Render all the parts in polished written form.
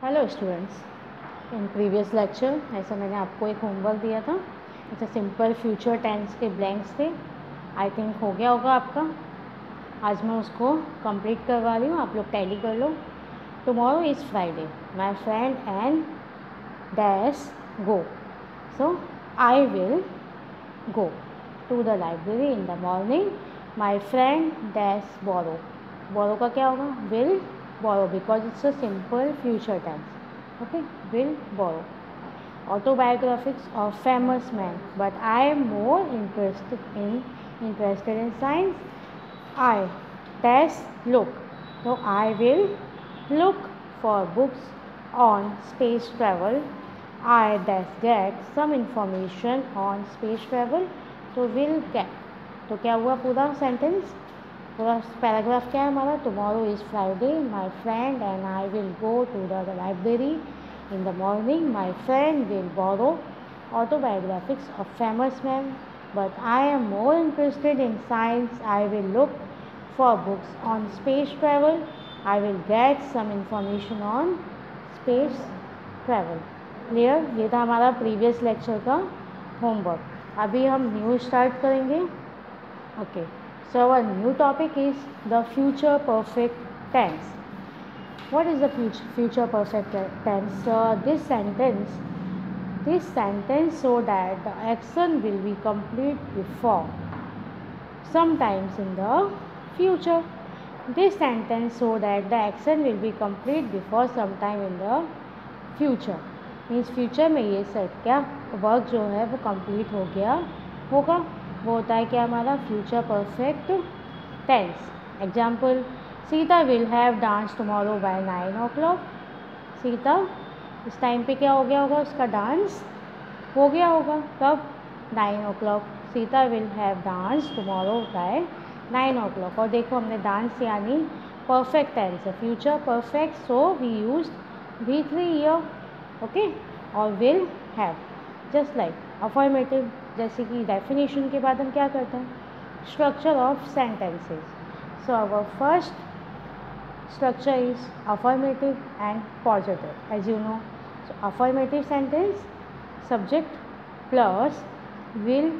Hello students, in previous lecture ऐसा मैंने आपको एक होमवर्क दिया था। ऐसा सिंपल फ्यूचर टेंस के ब्लैंक्स थे। आई थिंक हो गया होगा आपका। आज मैं उसको कंप्लीट करवा रही हूँ, आप लोग टैली कर लो। Tomorrow is Friday, my friend and dash go, so I will go to the library in the morning. My friend dash borrow. Borrow का क्या होगा? Will borrow because it's a simple future tense. Okay, will borrow. Autobiographies of famous men, but I am more interested in science. I dash look. So I will look for books on space travel. I dash get some information on space travel. तो will get, तो क्या हुआ पूरा sentence, पूरा paragraph क्या है हमारा? Tomorrow is Friday, my friend and I will go to the library in the morning. My friend will borrow autobiographies of famous men, but I am more interested in science. I will look for books on space travel. I will get some information on space travel. Clear? ये था हमारा previous lecture का homework. अभी हम new start करेंगे। Okay, so our new topic is the future perfect tense. What is the future perfect tense? This sentence so that the action will be complete before sometimes in the future. This sentence so that the action will be complete before sometime in the future. Means future में ये सब क्या work जो है वो complete हो गया होगा, वो होता है क्या हमारा future perfect tense. Example, Sita will have dance tomorrow by 9 o'clock. Sita इस टाइम पे क्या हो गया होगा? उसका डांस हो गया होगा. कब? 9 o'clock. Sita will have dance tomorrow by 9 o'clock. और देखो हमने डांस यानी परफेक्ट टेंस है, future perfect, so we use V3 year. Okay, और will have just like affirmative. जैसे कि डेफिनेशन के बाद हम क्या करते हैं? Structure of sentences. So our first structure is affirmative and positive, as you know. So affirmative sentence, subject plus will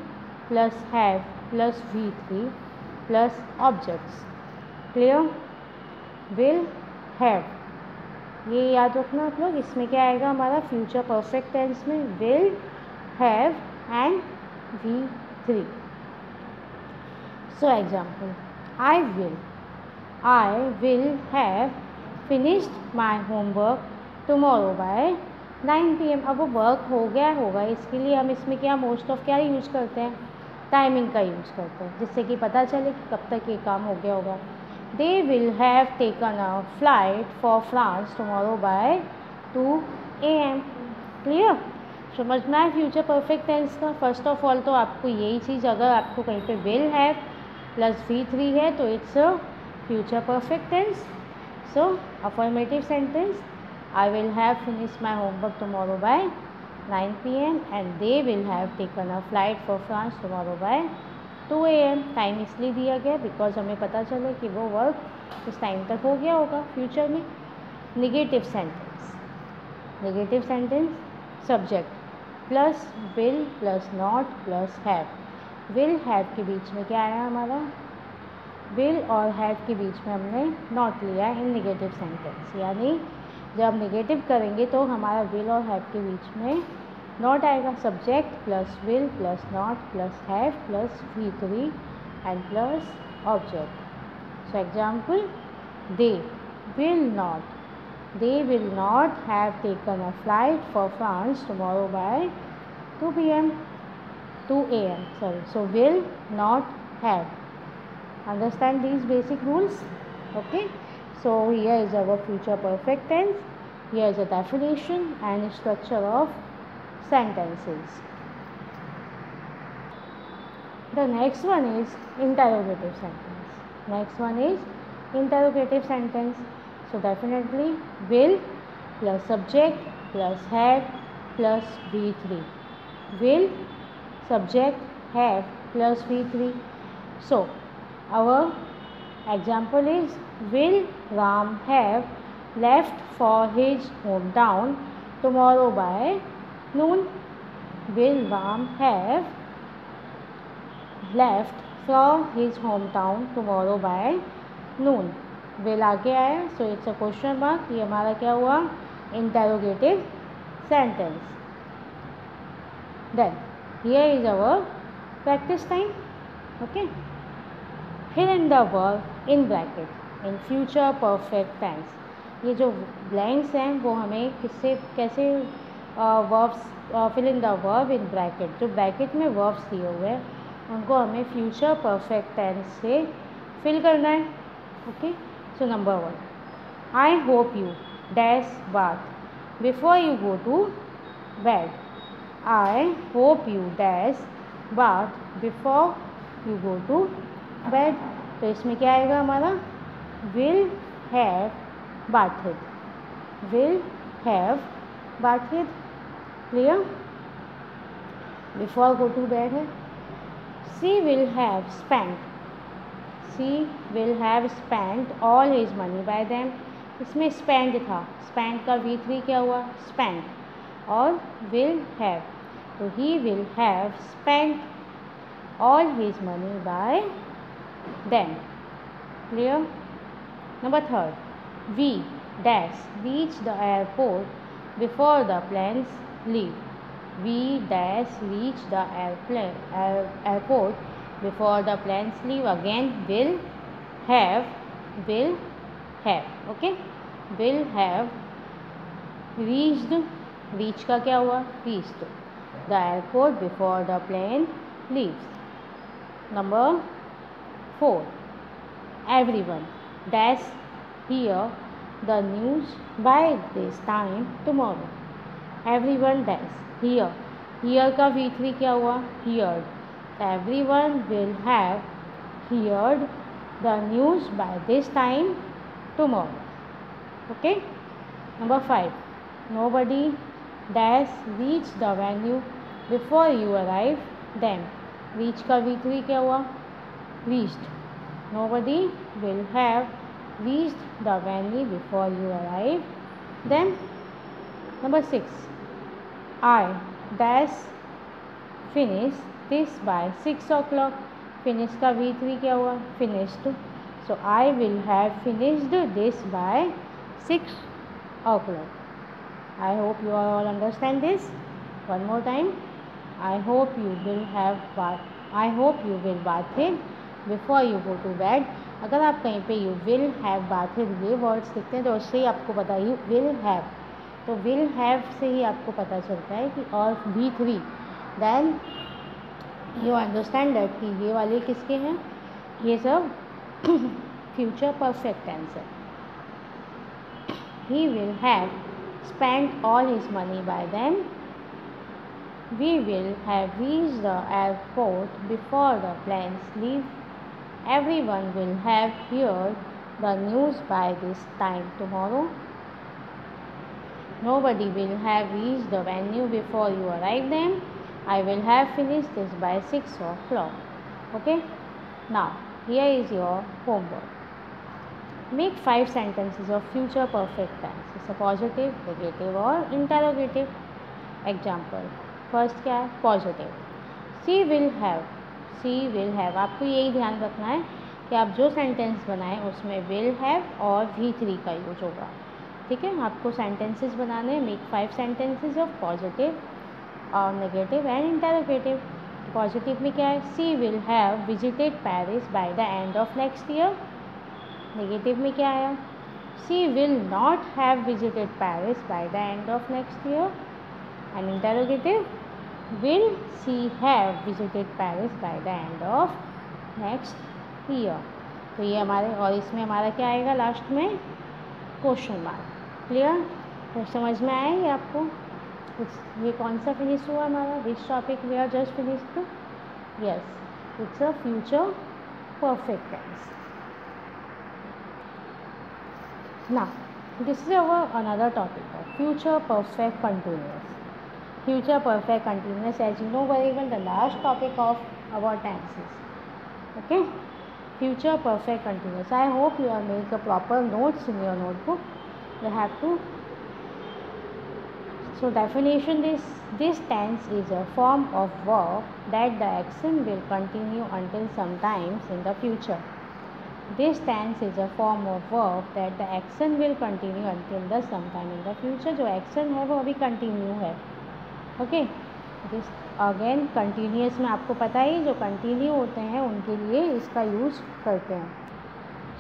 plus have plus V3 plus objects. Clear? Will have, ये याद रखना आप लोग. इसमें क्या आएगा हमारा फ्यूचर परफेक्ट टेंस में? Will have and V3. So example, I will have finished my homework tomorrow by 9 PM. अब वो वर्क हो गया होगा, इसके लिए हम इसमें क्या मोस्ट ऑफ क्या यूज करते हैं? टाइमिंग का यूज करते हैं, जिससे कि पता चले कि कब तक ये काम हो गया होगा. They will have taken a flight for France tomorrow by 2 AM. Clear? समझना है फ्यूचर परफेक्ट टेंस का. फर्स्ट ऑफ ऑल तो आपको यही चीज़, अगर आपको कहीं पे विल हैव प्लस V3 है तो it's a future perfect tense. So affirmative sentence, I will have finish my homework tomorrow by 9 PM and they will have taken a flight for France tomorrow by 2 AM. Time इसलिए दिया गया because हमें पता चले कि वो work उस time तक हो गया होगा फ्यूचर में. Negative sentence, subject plus will plus not plus have. Will have के बीच में क्या आया हमारा? विल और हैव के बीच में हमने नॉट लिया इन निगेटिव सेंटेंस. यानी जब निगेटिव करेंगे तो हमारा विल और हैव के बीच में नॉट आएगा. Subject plus will plus not plus have plus V3 and plus object. So example, they will not have taken a flight for France tomorrow by 2 AM. Sorry. So will not have. Understand these basic rules? Okay. So here is our future perfect tense. Here is a definition and structure of sentences. The next one is interrogative sentence. So definitely will plus subject plus have plus V3. Will, subject, have plus V3. So our example is, will Ram have left for his hometown tomorrow by noon. Will Ram have left for his hometown tomorrow by noon? Will आगे आया, so it's a question mark. ये हमारा क्या हुआ? Interrogative sentence. Then here is our practice time. Okay. Fill in the verb in bracket in future perfect tense. ये जो blanks हैं वो हमें कैसे verbs fill in the verb in bracket, जो ब्रैकेट में वर्ब्स दिए हुए हैं उनको हमें फ्यूचर परफेक्ट टेंस से फिल करना है. Okay, so number 1, I hope you dash bath before you go to bed. I hope you dash bath before you go to bed. तो इसमें क्या आएगा हमारा? Will have bathed. Will have bathed. Clear? Before go to bed है. She will have spent. She will have spent all his money by them. इसमें spend था, spend का V3 क्या हुआ? spent. और will have, तो he will have spent all his money by them. Clear? Number 3, we dash reach the airport before the planes leave. We dash reach the airport before the planes leave. Again will have. Okay, will have reached. reach का क्या हुआ? reached the airport before the plane leaves. Number 4, everyone dash hear the news by this time tomorrow. Everyone dash hear. hear का V3 क्या हुआ? heard. Everyone will have heard the news by this time tomorrow. Okay. Number 5, nobody dash reach the venue before you arrive them. reach का V3 क्या हुआ? reached. Nobody will have reached the venue before you arrive them. Number 6, I dash finish this by 6 o'clock. finish का V3 क्या हुआ? finished. So I will have finished this by 6 o'clock. I hope you all understand this. One more time. I hope you will bath before you go to bed. अगर आप कहीं पे you will have bathed ये words लिखते हैं तो उससे ही आपको पता है यू विल हैव, तो विल हैव से ही आपको पता चलता है कि और V3 then you understand that कि ये वाले किसके हैं? ये सब फ्यूचर परफेक्ट टेंस है. He will have spent all his money by then. We will have reached the airport before the planes leave. Everyone will have heard the news by this time tomorrow. Nobody will have reached the venue before you arrive them. I will have finished this by 6 o'clock. Okay? Now, here is your homework. Make 5 sentences of future perfect tense. It's a positive, negative or interrogative. Example. First क्या है? Positive. She will have. She will have. आपको यही ध्यान रखना है कि आप जो सेंटेंस बनाएं उसमें विल हैव और V3 का यूज होगा. ठीक है, आपको सेंटेंसेस बनाने हैं. मेक 5 सेंटेंसेस ऑफ पॉजिटिव और नेगेटिव एंड इंटरोगेटिव. पॉजिटिव में क्या है? She will have visited Paris by the end of next year. Negative में क्या आया? She will not have visited Paris by the end of next year. And interrogative, will she have visited Paris by the end of next year. तो ये हमारे, और इसमें हमारा क्या आएगा लास्ट में? Question mark. क्लियर? तो समझ में आया ये आपको? ये कौन सा फिनिश हुआ हमारा? Which topic we are just finished? Yes, it's a future perfect tense. Now this is our another topic of future perfect continuous. Future perfect continuous, as you know very well, the last topic of our tenses. Okay, future perfect continuous. I hope you are make a proper notes in your notebook you have to. So definition, this tense is a form of verb that the action will continue until sometimes in the future. This tense is a form of verb that the action will continue until the sometime in the future. जो action है वो अभी continue है. Okay, this again continuous में आपको पता ही जो continue होते हैं उनके लिए इसका यूज़ करते हैं.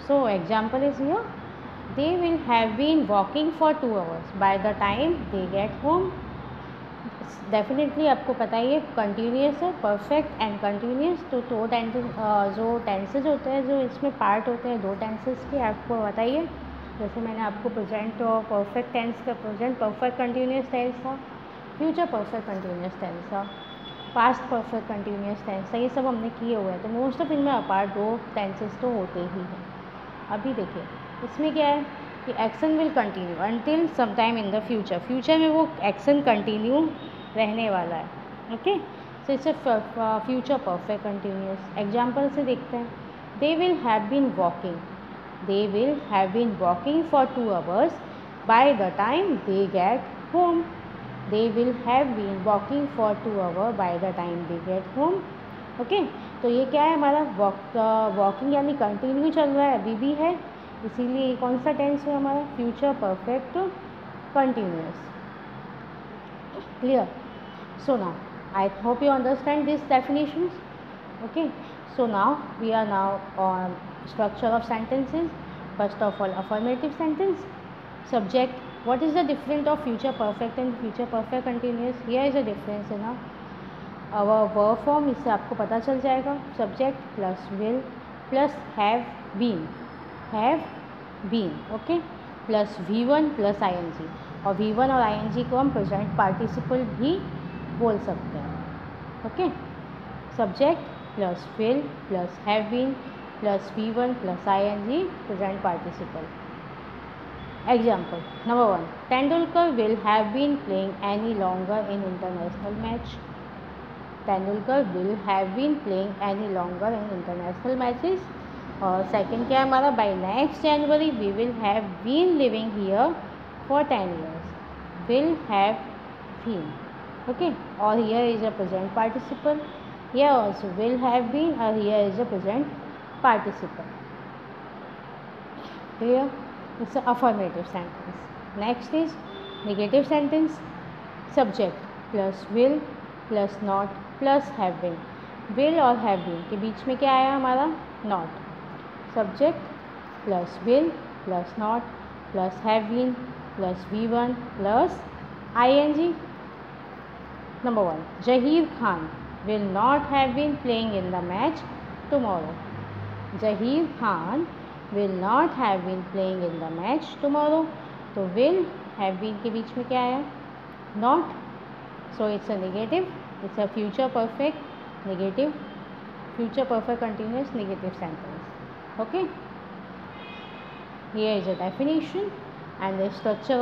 So example is here, they will have been walking for 2 hours by the time they get home. Definitely आपको पता ही है कंटिन्यूस है, परफेक्ट एंड कंटिन्यूस. तो दो जो टेंसेज होते हैं जो इसमें पार्ट होते हैं 2 टेंसेज के, आपको बताइए. जैसे मैंने आपको प्रेजेंट और परफेक्ट टेंस का प्रेजेंट परफेक्ट कंटिन्यूस टेंस था, फ्यूचर परफेक्ट कंटिन्यूस टेंस था, पास्ट परफेक्ट कंटिन्यूस टेंस था, ये सब हमने किए हुए हैं. तो मोस्ट ऑफ इनमें अपार्ट 2 टेंसेस तो होते ही हैं. अभी देखिए इसमें क्या है कि action will continue until sometime in the future. Future में वो एक्शन कंटिन्यू रहने वाला है. Okay, so it's future perfect continuous. Example से देखते हैं. They will have been walking, they will have been walking for 2 hours by the time they get home. They will have been walking for 2 hours by the time they get home. Okay, तो ये क्या है हमारा walking यानी continue चल रहा है, अभी भी है, इसीलिए कौन सा टेंस है हमारा future perfect continuous. Clear? So now I hope you understand this definitions. Okay, so now we are now on structure of sentences. First of all affirmative sentence. Subject. What is the difference of future perfect and future perfect continuous? Here is a difference है ना. our verb form इससे आपको पता चल जाएगा. subject plus will plus have been okay, plus V1 plus ing. और V1 और ing को हम प्रेजेंट पार्टिसिपल भी बोल सकते हैं. Okay, subject plus will plus have been plus V1 plus ing present participle. Example number 1, Tendulkar will have been playing any longer in international match. Tendulkar will have been playing any longer in international matches. और second क्या है हमारा, by next January we will have been living here for 10 years. Will have been. Okay, or here is a present participle. Here also will have been, or here is a present participle. Clear? It's an affirmative sentence. Next is negative sentence. Subject plus will plus not plus have been. Will और have been के बीच में क्या आया हमारा, not. Subject plus will plus not plus have been plus V1 plus ing. Number 1, Zahir Khan will not have been playing in the match tomorrow. Zahir Khan will not have been playing in the match tomorrow. तो will have been के बीच में क्या आया, not. So it's a negative, it's a future perfect negative, future perfect continuous negative sentence. Okay, here is a definition and the structure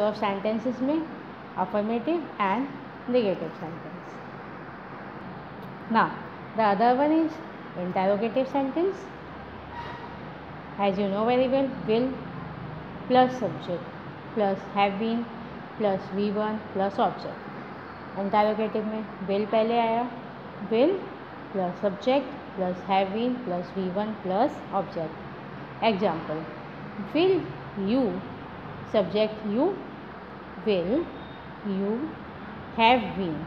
of sentences में affirmative and negative sentence. Now the other one is interrogative sentence. As you know very well, will plus subject plus have been plus V1 plus object. Interrogative में will पहले आया, will plus subject plus have been plus V1 plus object. Example, will you, subject you, will you have been,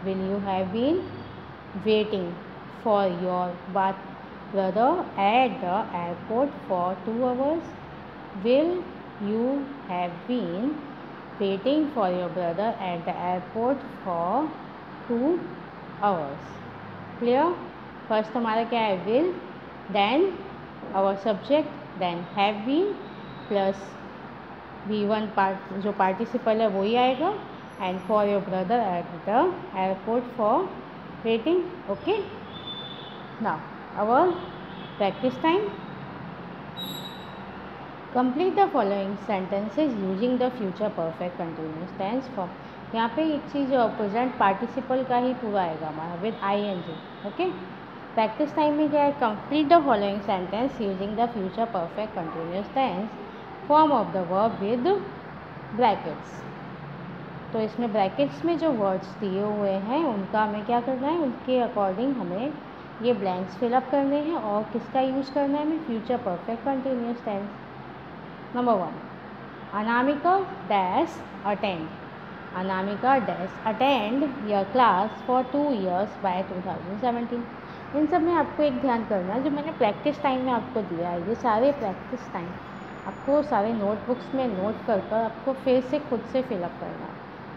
will you have been waiting for your brother at the airport for 2 hours. Will you have been waiting for your brother at the airport for 2 hours? Clear? First हमारा क्या है, will, then our subject, then have been plus V1 part जो participle है वही आएगा, and for your brother at the airport for waiting. Okay, now our practice time. Complete the following sentences using the future perfect continuous tense form. यहाँ पे एक चीज़ present participle का ही पूरा आएगा हमारा with ing. Okay, practice time में क्या है, complete the following sentence using the future perfect continuous tense form of the verb with brackets. तो इसमें ब्रैकेट्स में जो वर्ड्स दिए हुए हैं उनका हमें क्या करना है, उनके अकॉर्डिंग हमें ये ब्लैंक्स फिलअप करने हैं और किसका यूज़ करना है हमें, future perfect continuous tense. Number 1, Anamika dash attend. Anamika dash attend your class for 2 years by 2017। इन सब में आपको एक ध्यान करना है, जो मैंने प्रैक्टिस टाइम में आपको दिया है, ये सारे प्रैक्टिस टाइम आपको सारे नोटबुक्स में नोट कर कर आपको फिर से खुद से फिलअप करना है,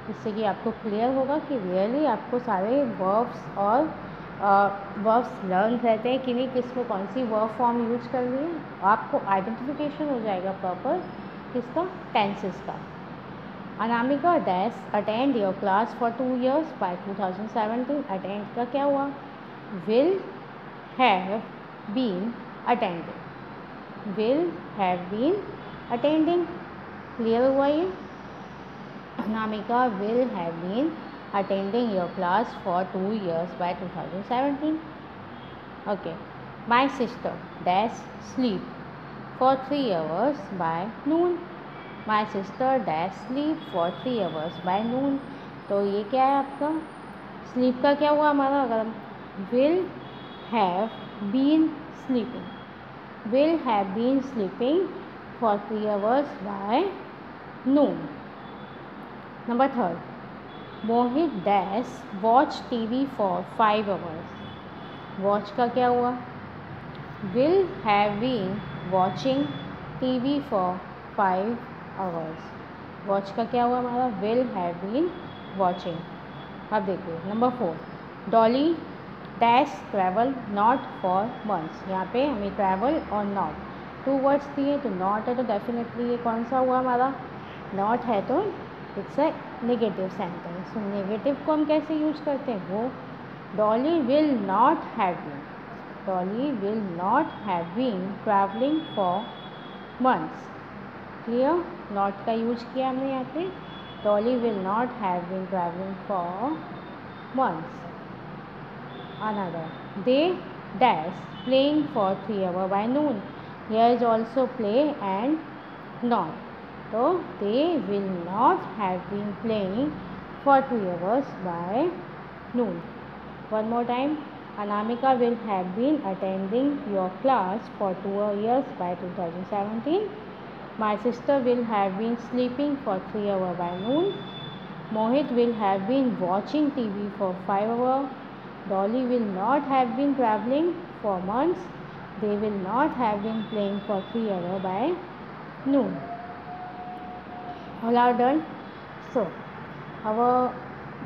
जिससे कि आपको क्लियर होगा कि रियली आपको सारे वर्ब्स और वर्ब्स लर्न रहते हैं कि नहीं, किस में कौन सी वर्ब फॉर्म यूज करनी है। आपको आइडेंटिफिकेशन हो जाएगा प्रॉपर किसका, टेंसेस का। Anamika dash attend your class for 2 years by 2017। Attend का क्या हुआ, will have been attending, will have been attending. Clear हुआ ये, Anamika will have been attending your class for 2 years by 2017. Okay, my sister dash sleep for 3 hours by noon. My sister dash sleep for 3 hours by noon. तो ये क्या है आपका, sleep का क्या हुआ हमारा, अगर will have been sleeping, will have been sleeping for 3 hours by noon. Number 3, Mohit dash watch TV for 5 hours। Watch का क्या हुआ, will have been watching TV for 5 hours। Watch का क्या हुआ हमारा, विल हैव बीन वॉचिंग। अब देखिए number 4, Dolly dash travel not for months. यहाँ पे हमें ट्रैवल और नॉट 2 वर्ड्स दिए, तो नॉट है तो डेफिनेटली ये कौन सा हुआ हमारा, नॉट है तो इट्स अ नेगेटिव सेंटेंस। तो नेगेटिव को हम कैसे यूज करते हैं, वो Dolly will not have been, Dolly will not have been travelling for months. Clear, not का यूज किया हमने यहाँ पे, Dolly will not have been travelling for months. Another, they dash playing for 3 hours by noon. Here is also play and not, तो they will not have been playing for 2 hours by noon. One more time, Anamika will have been attending your class for 2 years by 2017. My sister will have been sleeping for 3 hours by noon. Mohit will have been watching TV for 5 hours. Dolly will not have been traveling for months. They will not have been playing for 3 hours by noon. All are done. So our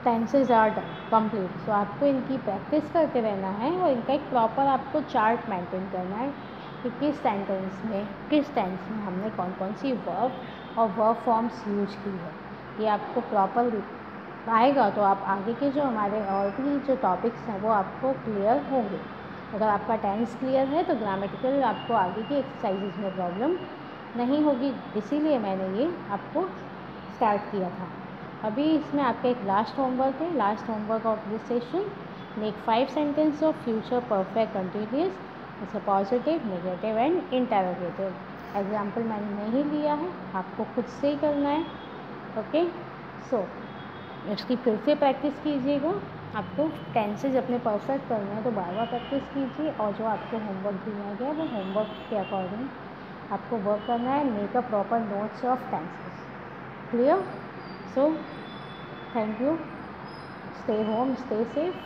tenses are done, complete. So आपको इनकी practice करते रहना है और इनका एक proper आपको chart maintain करना है कि किस सेंटेंस में किस टेंस में हमने कौन कौन सी वर्ब और वर्ब फॉर्म्स यूज की है। ये आपको प्रॉपर आएगा तो आप आगे के जो हमारे और भी जो टॉपिक्स हैं वो आपको क्लियर होंगे। अगर आपका टेंस क्लियर है तो ग्रामेटिकल आपको आगे की एक्सरसाइजेज में प्रॉब्लम नहीं होगी, इसीलिए मैंने ये आपको स्टार्ट किया था। अभी इसमें आपका एक लास्ट होमवर्क है, last homework of this session, make 5 sentence of future perfect continuous, जैसे positive, negative and interrogative. Example मैंने नहीं लिया है, आपको खुद से ही करना है। ओके, सो इसकी फिर से प्रैक्टिस कीजिएगा। आपको टेंसेज अपने परफेक्ट करना है तो बार बार प्रैक्टिस कीजिए, और जो आपको होमवर्क दिया गया वो होमवर्क के अकॉर्डिंग आपको वर्क करना है। Make a proper notes of tenses. Clear? So thank you, stay home, stay safe.